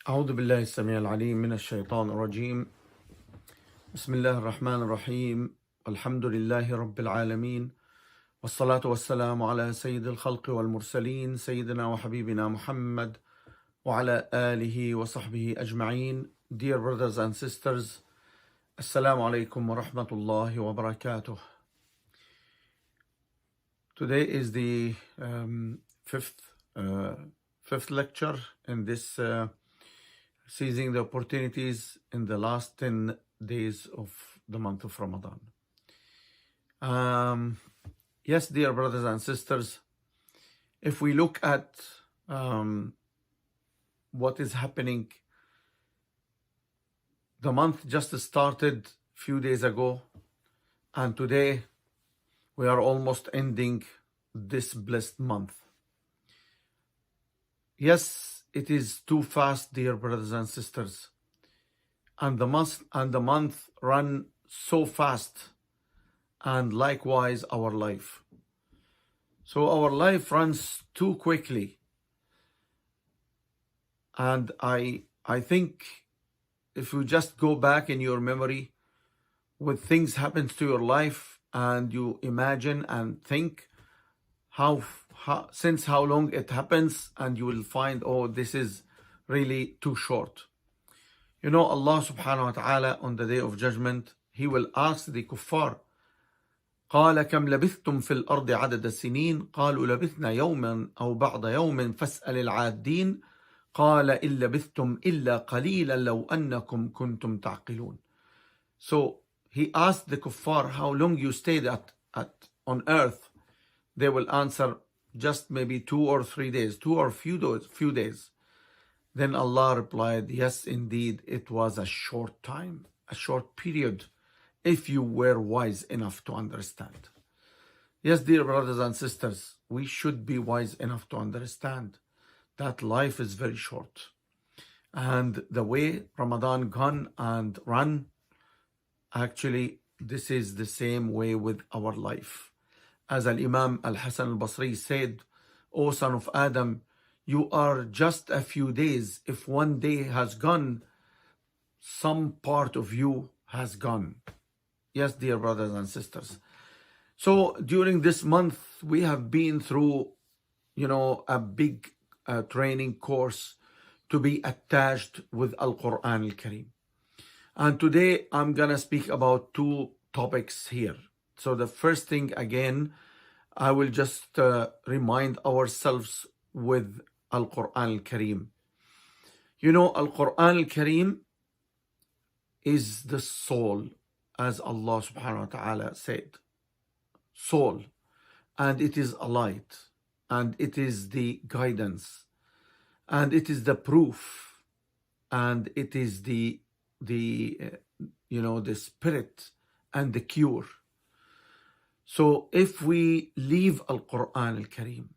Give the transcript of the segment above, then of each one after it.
أعوذ بالله السميع العليم من الشيطان الرجيم. بسم الله الرحمن الرحيم. الحمد لله رب العالمين، والصلاة والسلام على سيد الخلق والمرسلين سيدنا وحبيبنا محمد وعلى آله وصحبه أجمعين. Dear brothers and sisters, Assalamu alaikum wa rahmatullahi wa barakatuh. Today is the fifth lecture in this seizing the opportunities in the last 10 days of the month of Ramadan. Yes, dear brothers and sisters, if we look at what is happening, the month just started a few days ago, and today we are almost ending this blessed month. Yes, it is too fast, dear brothers and sisters, and the month run so fast, and likewise our life. So our life runs too quickly, and I think if you just go back in your memory what things happens to your life, and you imagine and think since how long it happens, and you will find, oh, this is really too short. You know, Allah subhanahu wa ta'ala on the day of judgment, He will ask the kuffar, قال كم لبثتم في الأرض عدد السنين قالوا لبثنا يوما أو بعض يوم فاسأل العادين قال إن لبثتم إلا قليلا لو أنكم كنتم تعقلون. So He asked the kuffar how long you stayed on earth. They will answer, just maybe 2 or 3 days, 2 or few days. Then Allah replied, yes, indeed, it was a short time, a short period, if you were wise enough to understand. Yes, dear brothers and sisters, we should be wise enough to understand that life is very short. And the way Ramadan gone and run, actually, this is the same way with our life. As Al-Imam Al-Hasan Al-Basri said, O son of Adam, you are just a few days. If one day has gone, some part of you has gone. Yes, dear brothers and sisters. So during this month, we have been through, a big training course to be attached with Al-Quran Al-Kareem. And today I'm going to speak about 2 topics here. So the first thing, again, I will just remind ourselves with Al-Quran Al-Kareem. You know, Al-Quran Al-Kareem is the soul, as Allah subhanahu wa ta'ala said. Soul. And it is a light. And it is the guidance. And it is the proof. And it is the spirit and the cure. So if we leave Al-Quran Al-Kareem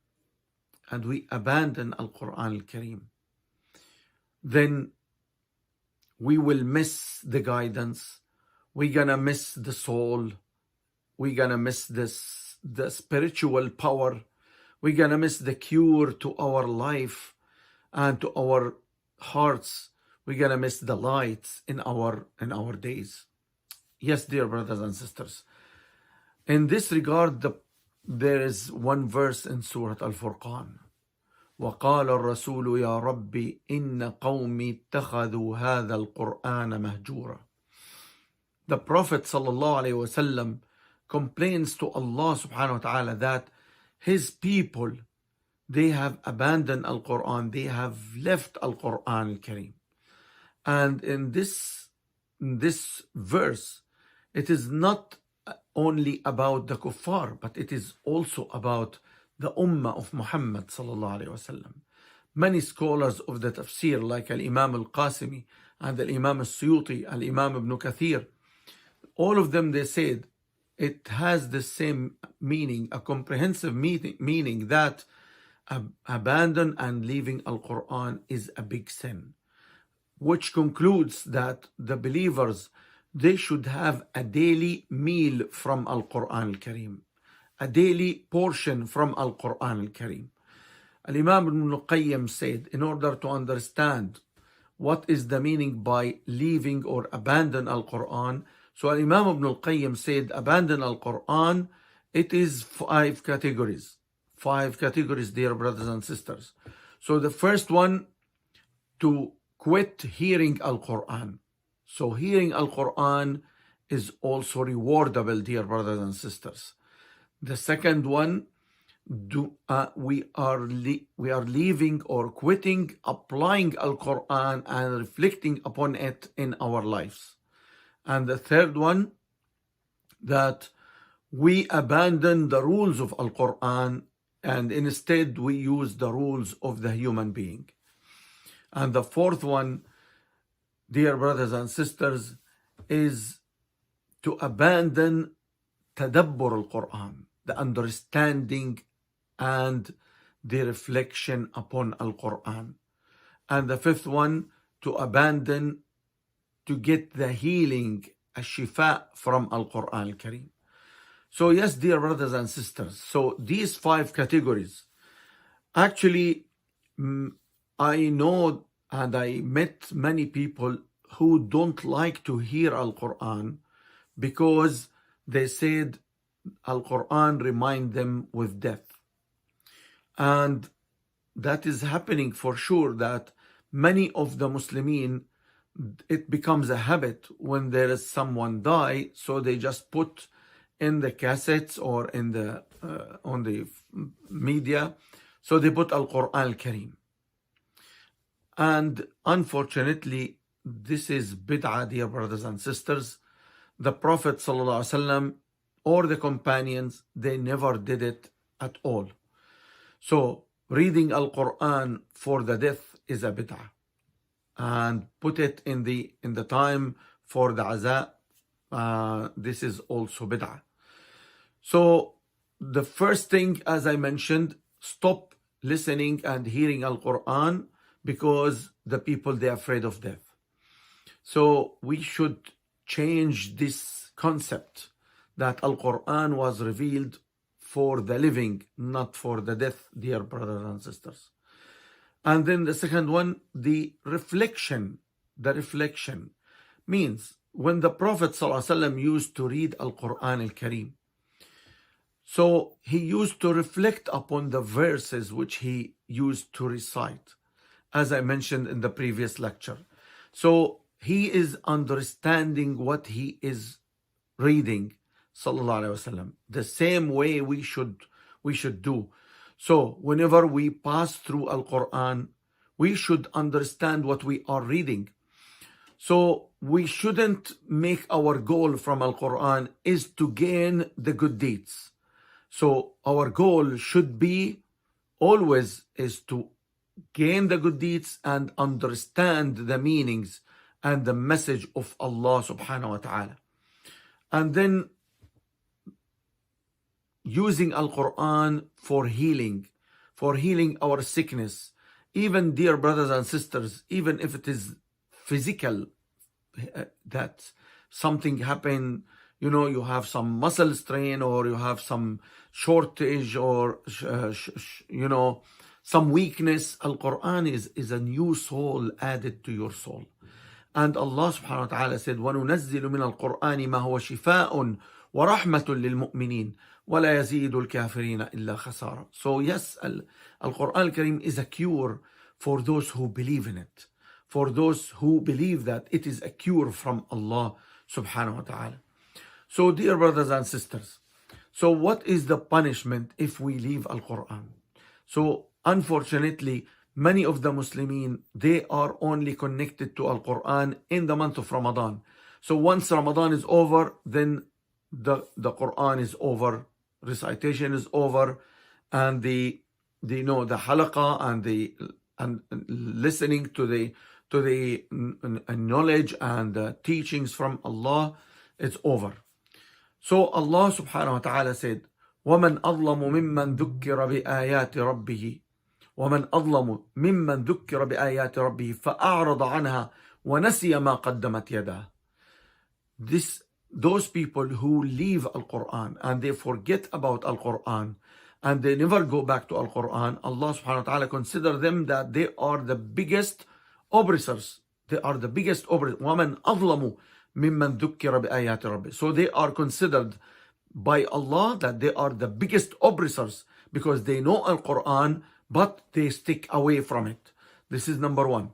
and we abandon Al-Quran Al-Kareem, then we will miss the guidance. We're gonna miss the soul. We're gonna miss the spiritual power. We're gonna miss the cure to our life and to our hearts. We're gonna miss the lights in our days. Yes, dear brothers and sisters. In this regard, there is one verse in Surah Al-Furqan. وَقَالَ الرَّسُولُ يَا رَبِّ إِنَّ قَوْمِي اتَّخَذُوا هَذَا الْقُرْآنَ مَهْجُورًا. The Prophet ﷺ complains to Allah subhanahu wa ta'ala that his people, they have abandoned Al-Quran, they have left Al-Quran Al-Kareem. And in this verse, it is not only about the kuffar, but it is also about the ummah of Muhammad sallallahu alaihi wasallam. Many scholars of the tafsir, like Al-Imam Al-Qasimi and Al-Imam Al-Suyuti, Al-Imam Ibn Kathir, all of them, they said it has the same meaning, a comprehensive meaning that abandon and leaving Al-Quran is a big sin, which concludes that the believers, they should have a daily meal from Al-Quran Al-Kareem, a daily portion from Al-Quran Al-Kareem. Al-Imam Ibn Qayyim said, in order to understand what is the meaning by leaving or abandon Al-Quran. So Imam Ibn Al-Qayyim said, abandon Al-Quran, it is 5 categories. 5 categories, dear brothers and sisters. So the first one, to quit hearing Al-Quran. So hearing Al-Quran is also rewardable, dear brothers and sisters. The second one, we are leaving or quitting applying Al-Quran and reflecting upon it in our lives. And the third one, that we abandon the rules of Al-Quran and instead we use the rules of the human being. And the fourth one, dear brothers and sisters, is to abandon tadabbur Al-Quran, the understanding and the reflection upon Al-Quran. And the fifth one, to abandon, to get the healing, الشفاء from Al-Quran Al-Kareem. So yes, dear brothers and sisters, so these 5 categories, actually, I know and I met many people who don't like to hear Al-Quran because they said Al-Quran remind them with death. And that is happening for sure, that many of the Muslimin, it becomes a habit when there is someone die, so they just put in the cassettes or in the on the media, so they put Al-Quran Al-Kareem. And unfortunately, this is bid'ah, dear brothers and sisters. The Prophet ﷺ or the companions, they never did it at all. So reading Al-Quran for the death is a bid'ah. And put it in the time for the aza, this is also bid'ah. So the first thing, as I mentioned, stop listening and hearing Al-Quran because the people, they're afraid of death. So we should change this concept that Al-Quran was revealed for the living, not for the death, dear brothers and sisters. And then the second one, the reflection. The reflection means when the Prophet ﷺ used to read Al-Quran Al-Kareem, so he used to reflect upon the verses which he used to recite, as I mentioned in the previous lecture. So he is understanding what he is reading, sallallahu alaihi wasallam, the same way we should do. So whenever we pass through Al-Quran, we should understand what we are reading. So we shouldn't make our goal from Al-Quran is to gain the good deeds. So our goal should be always is to gain the good deeds and understand the meanings and the message of Allah subhanahu wa ta'ala. And then using Al-Quran for healing our sickness. Even, dear brothers and sisters, even if it is physical, that something happened, you have some muscle strain or you have some shortage or, some weakness. Al-Quran is a new soul added to your soul. And Allah subhanahu wa ta'ala said, وَنُنَزِّلُ مِنَ الْقُرْآنِ مَا هُوَ شِفَاءٌ وَرَحْمَةٌ لِلْمُؤْمِنِينَ وَلَا يَزِيدُ الْكَافِرِينَ إِلَّا خَسَارًا. So yes, Al-Quran Al-Kareem is a cure for those who believe in it, for those who believe that it is a cure from Allah subhanahu wa ta'ala. So dear brothers and sisters, so what is the punishment if we leave Al-Quran? So unfortunately, many of the Muslimin, they are only connected to Al-Quran in the month of Ramadan. So once Ramadan is over, then the Quran is over, recitation is over, and the halaqah and listening to the knowledge and the teachings from Allah, it's over. So Allah subhanahu wa ta'ala said, وَمَنْ أَظْلَمُ مِمَّنْ ذُكِّرَ بِآيَاتِ رَبِّهِ ومن أظلم ممن ذكر بآيات ربه فأعرض عنها ونسي ما قدمت يداه. Those people who leave Al-Quran and they forget about Al-Quran and they never go back to Al-Quran, Allah subhanahu wa ta'ala consider them that they are the biggest oppressors They are the biggest oppressors. وَمَنْ أَظْلَمُ مِمَّنْ ذُكِّرَ بِآيَاتِ رَبِّهِ. So they are considered by Allah that they are the biggest oppressors because they know Al-Quran but they stick away from it. This is number one.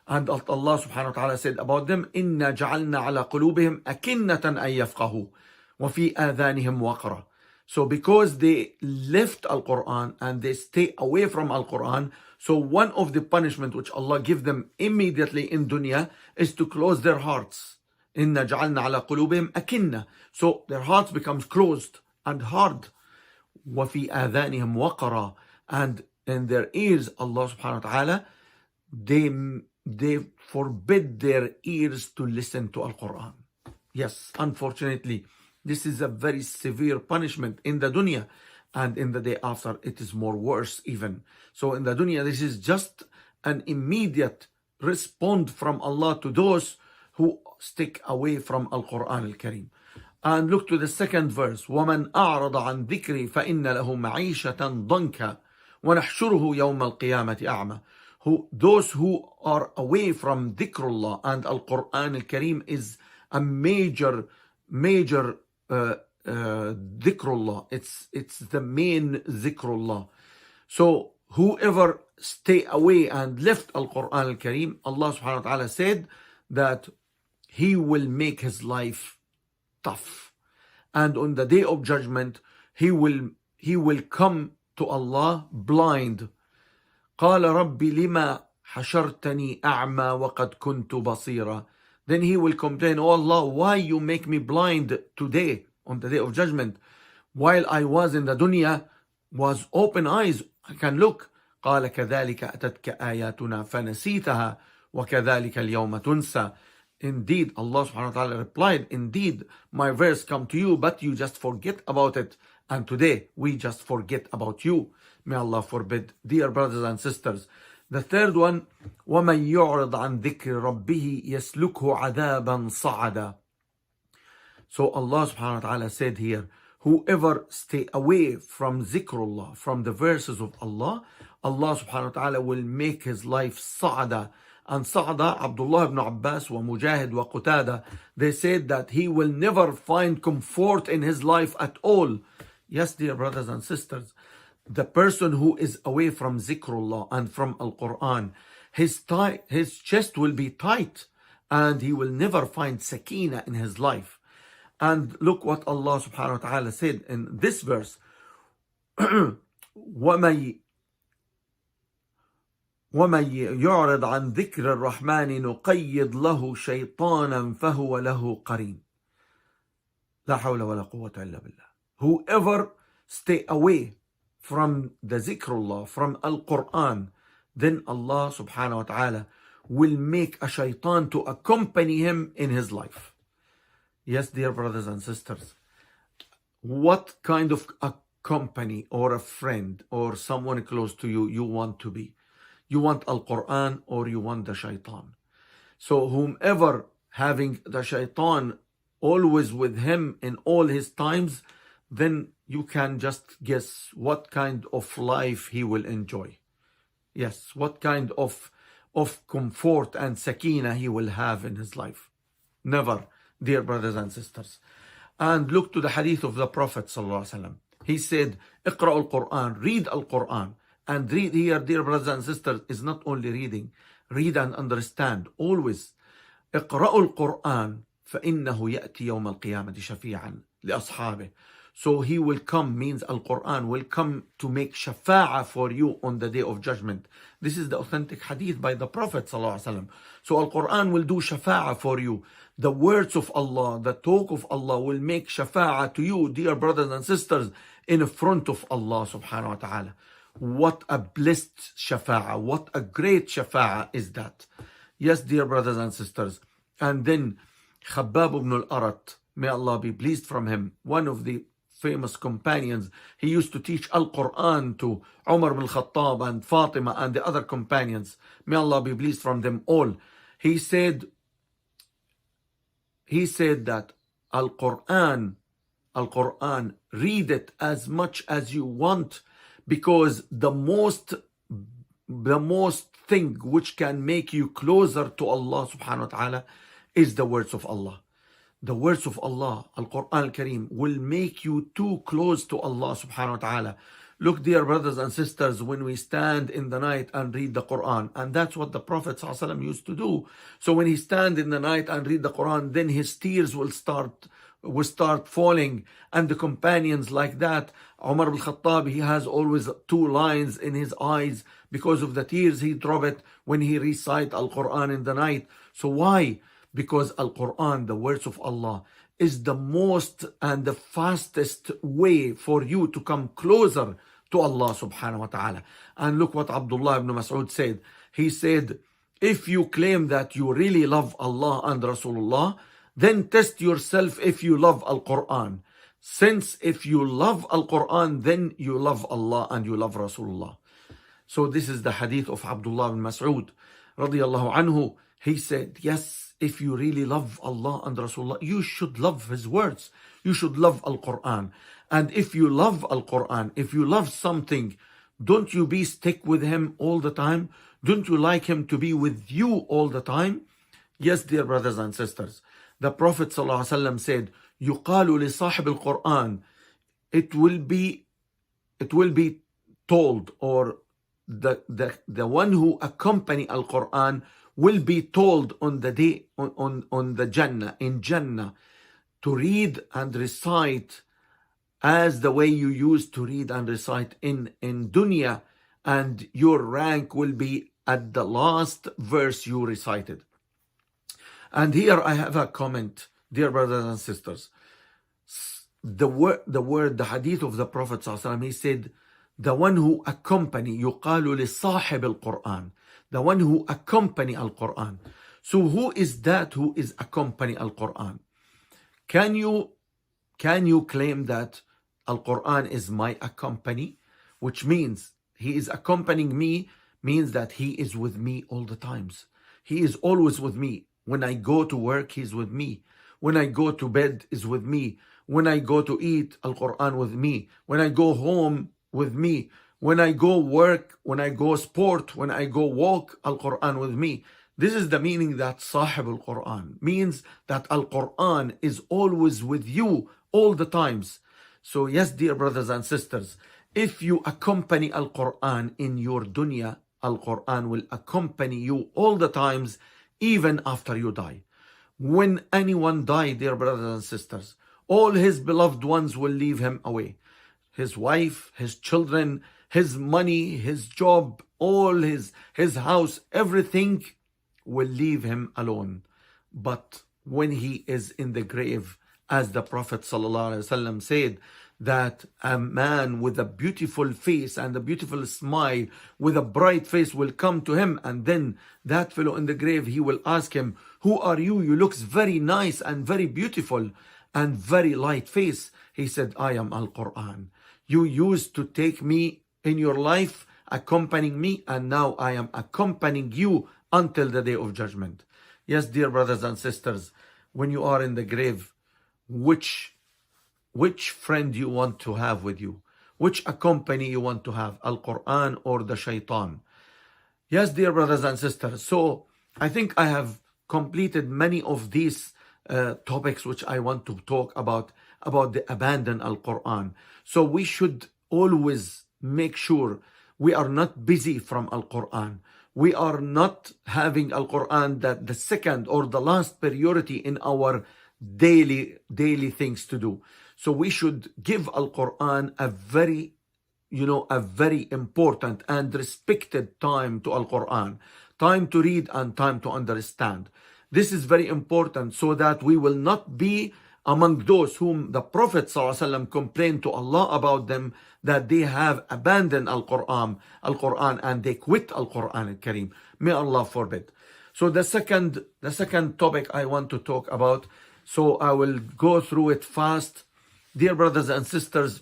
And Allah subhanahu wa ta'ala said about them, إِنَّا جَعَلْنَا عَلَى قُلُوبِهِمْ أَكِنَّةً أَن يَفْقَهُوا وَفِي آذَانِهِمْ وَقْرًا. So because they left Al-Quran and they stay away from Al-Quran, so one of the punishment which Allah give them immediately in dunya is to close their hearts. إِنَّا جَعَلْنَا عَلَى قُلُوبِهِمْ أَكِنَّةً. So their hearts becomes closed and hard. وَفِي آذَانِهِمْ وَقْرًا. And in their ears, Allah subhanahu wa ta'ala, they forbid their ears to listen to Al-Quran. Yes, unfortunately, this is a very severe punishment in the dunya, and in the day after it is more worse even. So in the dunya, this is just an immediate response from Allah to those who stick away from Al-Quran Al-Kareem. And look to the second verse. وَمَنْ أَعْرَضَ عَنْ ذِكْرِي فَإِنَّ لَهُ مَعِيشَةً ضَنْكًا وَنَحْشُرُهُ يَوْمَ الْقِيَامَةِ أَعْمَى. Those who are away from dhikrullah, and Al-Quran Al-Kareem is a major dhikrullah. It's the main dhikrullah. So whoever stay away and left Al-Quran Al-Kareem, Allah subhanahu wa ta'ala said that he will make his life tough. And on the day of judgment, he will come to Allah blind. قال رب لما حشرتني أعمى وقد كنت بصيرا. Then he will complain, oh Allah, why you make me blind today on the day of judgment, while I was in the dunya, was open eyes, I can look. قال كذلك أتتك آياتنا فنسيتها وكذلك اليوم تنسى. Indeed, Allah subhanahu wa ta'ala replied, indeed, my verse come to you, but you just forget about it. And today, we just forget about you. May Allah forbid. Dear brothers and sisters. The third one, وَمَنْ يُعْرِضْ عَنْ ذِكْرِ رَبِّهِ يَسْلُكْهُ عَذَابًا صَعَدًا. So Allah subhanahu wa ta'ala said here, whoever stay away from zikrullah, from the verses of Allah, Allah subhanahu wa ta'ala will make his life sa'ada. And Sa'ada, Abdullah ibn Abbas, wa Mujahid, wa Qutada, they said that he will never find comfort in his life at all. Yes, dear brothers and sisters, the person who is away from zikrullah and from Al-Quran, his chest will be tight and he will never find sakina in his life. And look what Allah subhanahu wa ta'ala said in this verse. وَمَن يعرض عن ذكر الرحمن نقيض له شيطانا فهو له قرين. لا حول ولا قوة إلا بالله. Whoever stay away from the zikrullah, from Al-Quran, then Allah subhanahu wa ta'ala will make a shaitan to accompany him in his life. Yes, dear brothers and sisters, what kind of a company or a friend or someone close to you you want to be? You want Al-Quran or you want the shaitan? So whomever having the shaitan always with him in all his times, then you can just guess what kind of life he will enjoy. Yes, what kind of comfort and sakina he will have in his life. Never, dear brothers and sisters. And look to the hadith of the Prophet ﷺ. He said, اقرأ Al-Quran, read Al-Quran. And read here, dear brothers and sisters, is not only reading. Read and understand always. اقرأوا القرآن فإنه يأتي يوم القيامة شفيعا لأصحابه. So he will come, means Al-Quran will come to make shafa'a for you on the day of judgment. This is the authentic hadith by the Prophet ﷺ. So Al-Quran will do shafa'a for you. The words of Allah, the talk of Allah will make shafa'a to you, dear brothers and sisters, in front of Allah subhanahu wa ta'ala. What a blessed shafa'a, what a great shafa'a is that. Yes, dear brothers and sisters. And then Khabbab ibn al-Arat, may Allah be pleased from him, one of the famous companions. He used to teach Al-Quran to Umar ibn Khattab and Fatima and the other companions. May Allah be pleased from them all. He said that Al-Quran, read it as much as you want, because the most thing which can make you closer to Allah subhanahu wa ta'ala is the words of Allah. The words of Allah, Al-Quran Al-Kareem, will make you too close to Allah subhanahu wa ta'ala. Look, dear brothers and sisters, when we stand in the night and read the Quran, and that's what the Prophet ﷺ used to do. So when he stand in the night and read the Quran, then his tears will start falling, and the companions like that. Umar al-Khattab, he has always 2 lines in his eyes because of the tears he drop it when he recite Al-Quran in the night. So why? Because Al-Quran, the words of Allah, is the most and the fastest way for you to come closer to Allah subhanahu wa ta'ala. And look what Abdullah ibn Mas'ud said. He said, if you claim that you really love Allah and Rasulullah, then test yourself if you love Al-Quran. Since if you love Al-Quran, then you love Allah and you love Rasulullah. So this is the hadith of Abdullah ibn Mas'ud radiyallahu anhu. He said, yes, if you really love Allah and Rasulullah, you should love His words. You should love Al-Quran. And if you love Al-Quran, if you love something, don't you be stick with Him all the time? Don't you like Him to be with you all the time? Yes, dear brothers and sisters. The Prophet ﷺ said, يُقَالُ لِصَاحِبِ الْقُرْآنِ, it will be told, or the one who accompany Al-Quran will be told on the day, on the Jannah, in Jannah, to read and recite as the way you used to read and recite in dunya, and your rank will be at the last verse you recited. And here I have a comment, dear brothers and sisters. The hadith of the Prophet ﷺ, he said, the one who accompany, يُقَالُ لِصَاحِبِ الْقُرْآنِ, the one who accompany Al-Quran. So who is that who is accompany Al-Quran? Can you claim that Al-Quran is my accompany? Which means he is accompanying me, means that he is with me all the times. He is always with me. When I go to work, he's with me. When I go to bed, is with me. When I go to eat, Al-Quran with me. When I go home, with me. When I go work, when I go sport, when I go walk, Al-Quran with me. This is the meaning that Sahib Al-Quran means, that Al-Quran is always with you all the times. So yes, dear brothers and sisters, if you accompany Al-Quran in your dunya, Al-Quran will accompany you all the times, even after you die. When anyone dies, dear brothers and sisters, all his beloved ones will leave him away. His wife, his children, his money, his job, all his house, everything will leave him alone. But when he is in the grave, as the Prophet ﷺ said, that a man with a beautiful face and a beautiful smile, with a bright face, will come to him, and then that fellow in the grave, he will ask him, who are you? You look very nice and very beautiful and very light face. He said, I am Al-Quran. You used to take me in your life, accompanying me, and now I am accompanying you until the day of judgment. Yes, dear brothers and sisters, when you are in the grave, which friend you want to have with you? Which accompany you want to have? Al-Quran or the shaitan? Yes, dear brothers and sisters. So I think I have completed many of these topics which I want to talk about the abandon Al-Quran. So we should always make sure we are not busy from Al-Quran. We are not having Al-Quran that the second or the last priority in our daily things to do. So we should give Al-Quran a very important and respected time to Al-Quran, time to read and time to understand. This is very important, so that we will not be among those whom the Prophet ﷺ complained to Allah about them, that they have abandoned Al-Quran and they quit Al-Quran Al-Kareem. May Allah forbid. So the second topic I want to talk about, so I will go through it fast. Dear brothers and sisters,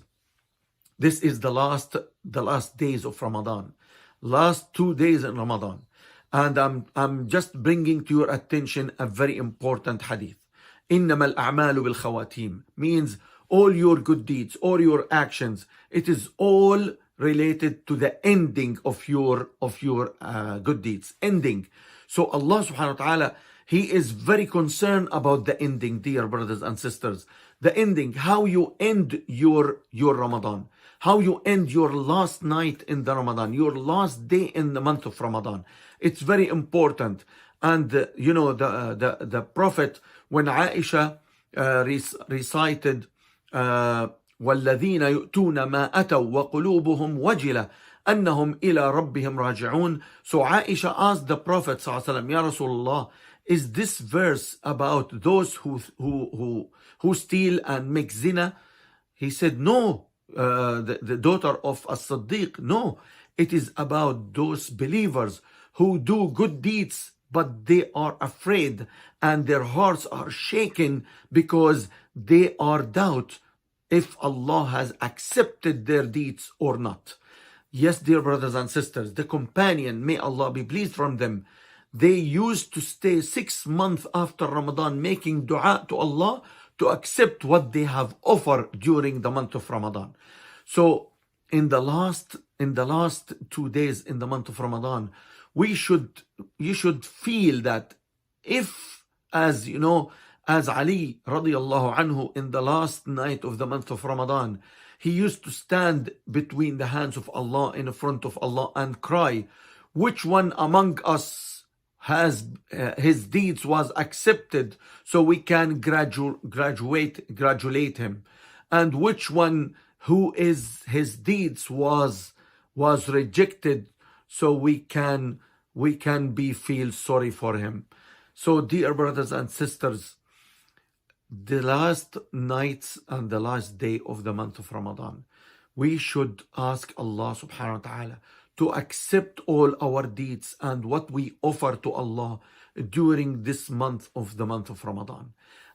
this is the last days of Ramadan, last 2 days in Ramadan, and I'm just bringing to your attention a very important hadith. إنما الأعمال بالخواتيم means all your good deeds, all your actions, it is all related to the ending of your good deeds. Ending. So Allah subhanahu wa ta'ala, He is very concerned about the ending, dear brothers and sisters. The ending, how you end your Ramadan, how you end your last night in the Ramadan, your last day in the month of Ramadan. It's very important. And the Prophet, when Aisha recited والذين يؤتون ما أتوا وقلوبهم وجلة أنهم إلى ربهم راجعون. So Aisha asked the Prophet صلى الله عليه وسلم, Ya Rasulullah, is this verse about those who steal and make zina? He said, no, the daughter of As-Siddiq. No, it is about those believers who do good deeds, but they are afraid and their hearts are shaken because they are doubt if Allah has accepted their deeds or not. Yes, dear brothers and sisters, the companion, may Allah be pleased from them, they used to stay 6 months after Ramadan making dua to Allah to accept what they have offered during the month of Ramadan. So in the last 2 days in the month of Ramadan, you should feel that if, as you know, as Ali radiallahu anhu, in the last night of the month of Ramadan, he used to stand between the hands of Allah, in front of Allah, and cry, which one among us has his deeds was accepted, so we can gratulate him, and which one who is his deeds was rejected, so we can feel sorry for him. So dear brothers and sisters, the last nights and the last day of the month of Ramadan, we should ask Allah subhanahu wa ta'ala to accept all our deeds and what we offer to Allah during this month of the month of Ramadan.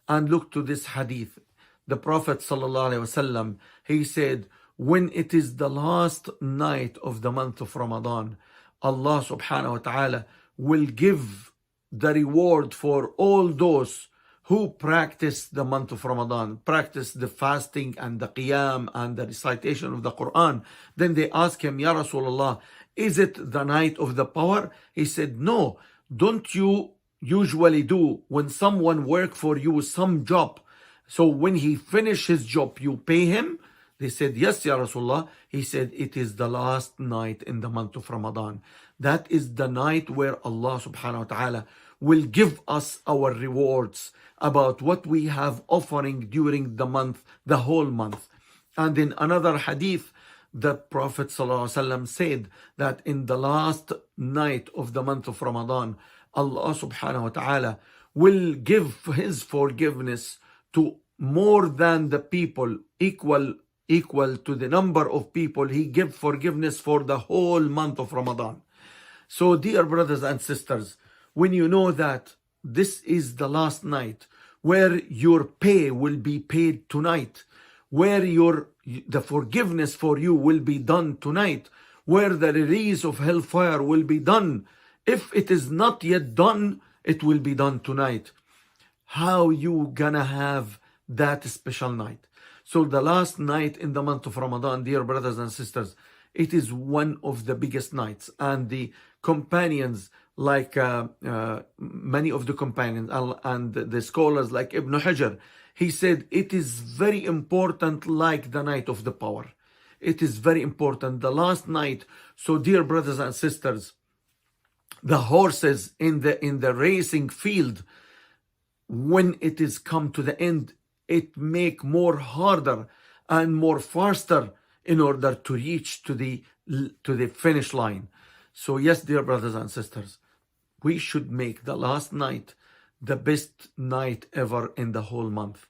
And look to this hadith. The Prophet sallallahu alaihi wasallam, he said, when it is the last night of the month of Ramadan, Allah subhanahu wa ta'ala will give the reward for all those who practice the month of Ramadan, practice the fasting and the qiyam and the recitation of the Quran. Then they ask him, Ya Rasulullah, is it the night of the power? He said, no. Don't you usually do when someone work for you some job, so when he finish his job, you pay him? They said, yes, Ya Rasulullah. He said, it is the last night in the month of Ramadan. That is the night where Allah subhanahu wa ta'ala will give us our rewards about what we have offering during the month, the whole month. And in another hadith, the Prophet ﷺ said that in the last night of the month of Ramadan, Allah subhanahu wa ta'ala will give his forgiveness to more than the people, equal to the number of people he give forgiveness for the whole month of Ramadan. So dear brothers and sisters, when you know that this is the last night where your pay will be paid tonight, where the forgiveness for you will be done tonight, where the release of hellfire will be done. If it is not yet done, it will be done tonight. How you gonna have that special night? So the last night in the month of Ramadan, dear brothers and sisters, it is one of the biggest nights. And the companions, like many of the companions and the scholars like Ibn Hajar, he said it is very important, like the night of the power. It is very important, the last night. So dear brothers and sisters, the horses in the racing field, when it is come to the end, it make more harder and more faster in order to reach to the finish line. So yes, dear brothers and sisters, we should make the last night the best night ever in the whole month.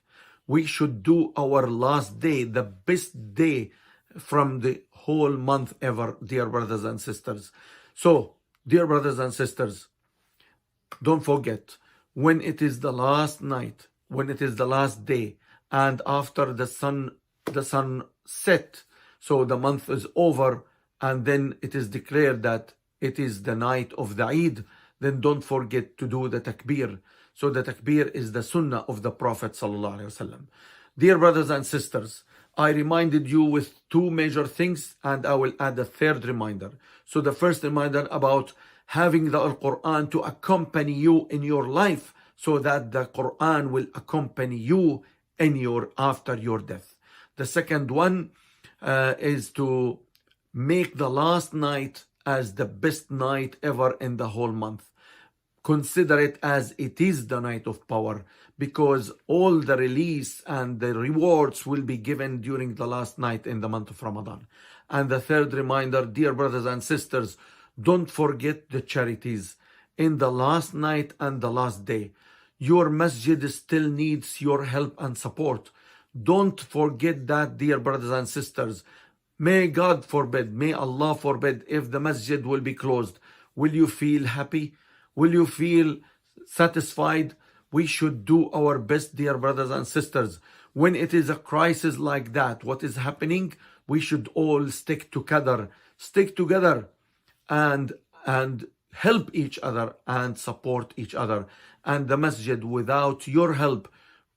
We should do our last day the best day from the whole month ever, dear brothers and sisters. So, dear brothers and sisters, don't forget, when it is the last night, when it is the last day, and after the sun set, so the month is over, and then it is declared that it is the night of the Eid, then don't forget to do the takbir. So the takbir is the sunnah of the Prophet sallallahu alaihi wasallam. Dear brothers and sisters, I reminded you with two major things, and I will add a third reminder. So the first reminder about having the Quran to accompany you in your life, so that the Quran will accompany you in your after your death. The second one is to make the last night as the best night ever in the whole month. Consider it as it is the night of power, because all the release and the rewards will be given during the last night in the month of Ramadan. And the third reminder, dear brothers and sisters, don't forget the charities in the last night and the last day. Your masjid still needs your help and support. Don't forget that, dear brothers and sisters. May God forbid, may Allah forbid, if the masjid will be closed, will you feel happy? Will you feel satisfied? We should do our best, dear brothers and sisters. When it is a crisis like that, what is happening? We should all stick together and help each other and support each other. And the masjid, without your help,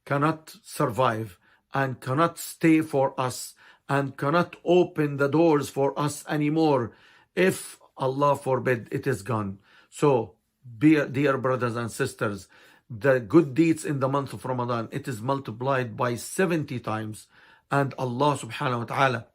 cannot survive and cannot stay for us and cannot open the doors for us anymore if, Allah forbid, it is gone. So, dear brothers and sisters, the good deeds in the month of Ramadan, it is multiplied by 70 times, and Allah subhanahu wa ta'ala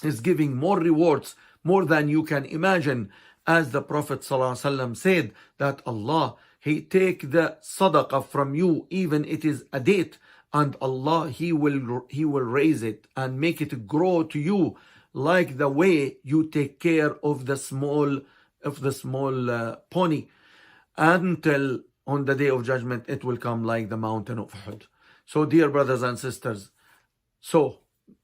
is giving more rewards, more than you can imagine. As the Prophet sallallahu alaihi wasallam said, that Allah, He take the sadaqah from you, even it is a date, and Allah, He will raise it and make it grow to you like the way you take care of the small pony, until on the day of judgment it will come like the mountain of Uhud. So, dear brothers and sisters, so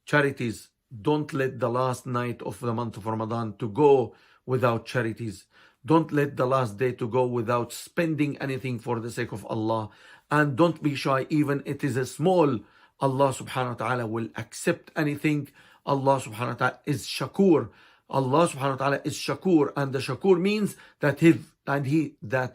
charities, don't let the last night of the month of Ramadan to go without charities. Don't let the last day to go without spending anything for the sake of Allah. And don't be shy, even it is a small. Allah subhanahu wa ta'ala will accept anything. Allah subhanahu wa ta'ala is shakur. Allah subhanahu wa ta'ala is shakur, and the shakur means that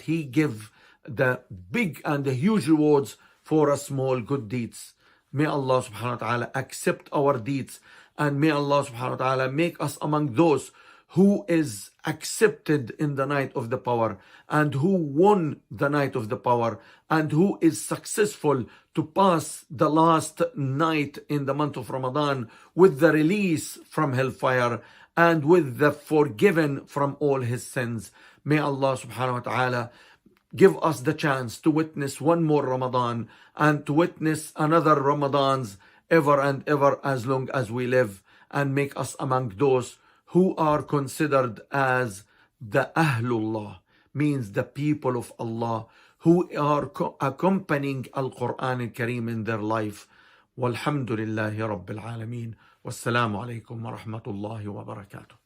he give the big and the huge rewards for a small good deeds. May Allah subhanahu wa ta'ala accept our deeds, and may Allah subhanahu wa ta'ala make us among those who is accepted in the night of the power, and who won the night of the power, and who is successful to pass the last night in the month of Ramadan with the release from hellfire and with the forgiven from all his sins. May Allah subhanahu wa ta'ala give us the chance to witness one more Ramadan and to witness another Ramadans ever and ever as long as we live, and make us among those who are considered as the Ahlullah, means the people of Allah, who are accompanying Al-Quran Al-Kareem in their life. Walhamdulillahi Rabbil Alameen. Wassalamu alaikum wa rahmatullahi wa barakatuh.